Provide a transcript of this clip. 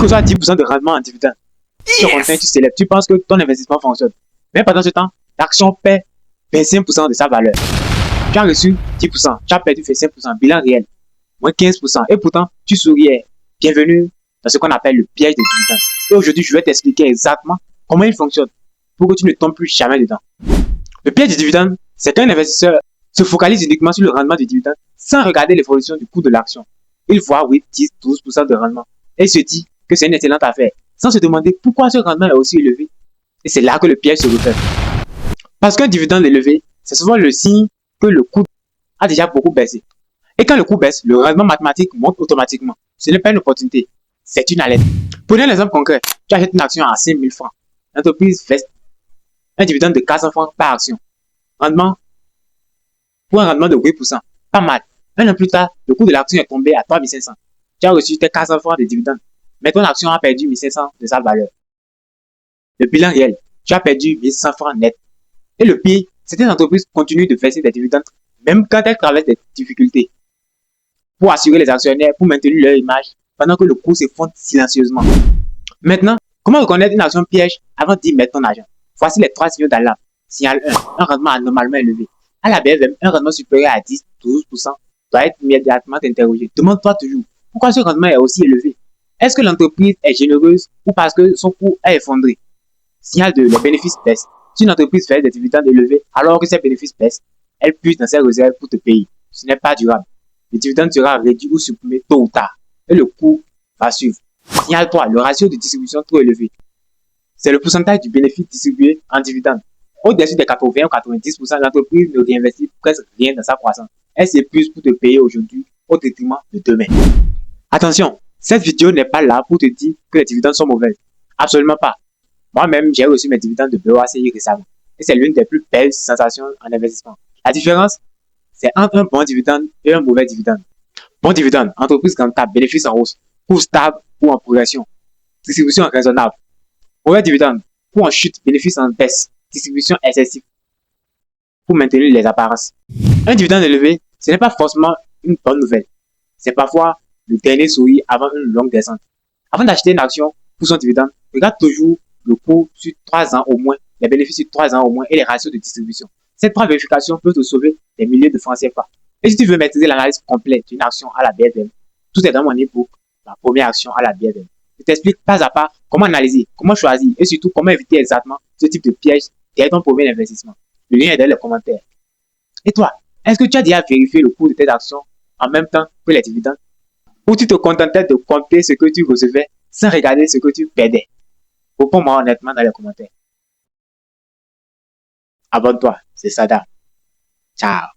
reçois 10% de rendement en dividende. Tu es content, tu célèbres, tu penses que ton investissement fonctionne. Mais pendant ce temps, l'action perd 25% de sa valeur. Tu as reçu 10%, tu as perdu 25%, bilan réel, moins 15%. Et pourtant, tu souriais. Bienvenue dans ce qu'on appelle le piège des dividendes. Et aujourd'hui, je vais t'expliquer exactement comment il fonctionne pour que tu ne tombes plus jamais dedans. Le piège du dividende, c'est qu'un investisseur se focalise uniquement sur le rendement du dividende sans regarder l'évolution du cours de l'action. Il voit 8, 10, 12% de rendement et il se dit que c'est une excellente affaire sans se demander pourquoi ce rendement est aussi élevé. Et c'est là que le piège se refait. Parce qu'un dividende élevé, c'est souvent le signe que le cours a déjà beaucoup baissé. Et quand le cours baisse, le rendement mathématique monte automatiquement. Ce n'est pas une opportunité, c'est une alerte. Prenez l'exemple concret. Tu achètes une action à 5 000 francs. L'entreprise verse un dividende de 400 francs par action. Rendement pour un rendement de 8%. Pas mal. Un an plus tard, le cours de l'action est tombé à 3 500. Tu as reçu tes 400 francs de dividendes. Mais ton action a perdu 1 500 de sa valeur. Le bilan réel, tu as perdu 1 100 francs net. Et le pire, certaines entreprises continuent de verser des dividendes même quand elles traversent des difficultés pour assurer les actionnaires, pour maintenir leur image, pendant que le cours s'effondre silencieusement. Maintenant, comment reconnaître une action piège avant d'y mettre ton argent? Voici les 3 signaux d'alarme. Signal 1, un rendement anormalement élevé. À la BFM, un rendement supérieur à 10-12% doit être immédiatement interrogé. Demande-toi toujours, pourquoi ce rendement est aussi élevé? Est-ce que l'entreprise est généreuse ou parce que son coût est effondré? Signal 2, les bénéfices baissent. Si une entreprise fait des dividendes élevés alors que ses bénéfices baissent, elle puise dans ses réserves pour te payer. Ce n'est pas durable. Le dividende sera réduit ou supprimé tôt ou tard et le coût va suivre. Signal 3, le ratio de distribution trop élevé. C'est le pourcentage du bénéfice distribué en dividende. Au-dessus des 80 ou 90%, l'entreprise ne réinvestit presque rien dans sa croissance. Elle s'épuise pour te payer aujourd'hui au détriment de demain. Attention, cette vidéo n'est pas là pour te dire que les dividendes sont mauvais. Absolument pas. Moi-même, j'ai reçu mes dividendes de BOACI récemment. Et c'est l'une des plus belles sensations en investissement. La différence, c'est entre un bon dividende et un mauvais dividende. Bon dividende, entreprise rentable, bénéfice en hausse, coût stable ou en progression, distribution raisonnable. Mauvais dividende, coût en chute, bénéfice en baisse, distribution excessive pour maintenir les apparences. Un dividende élevé, ce n'est pas forcément une bonne nouvelle. C'est parfois le dernier sourire avant une longue descente. Avant d'acheter une action pour son dividende, regarde toujours le coût sur 3 ans au moins, les bénéfices sur 3 ans au moins et les ratios de distribution. Cette 3 vérifications peuvent te sauver des milliers de francs CFA. Et si tu veux maîtriser l'analyse complète d'une action à la BFM, tout est dans mon e-book, la première action à la BFM. Je t'explique pas à pas comment analyser, comment choisir et surtout comment éviter exactement ce type de piège dès ton premier investissement. Le lien est dans les commentaires. Et toi, est-ce que tu as déjà vérifié le cours de tes actions en même temps que les dividendes? Ou tu te contentais de compter ce que tu recevais sans regarder ce que tu perdais? Réponds-moi honnêtement dans les commentaires. Abonne-toi, c'est Sada. Ciao.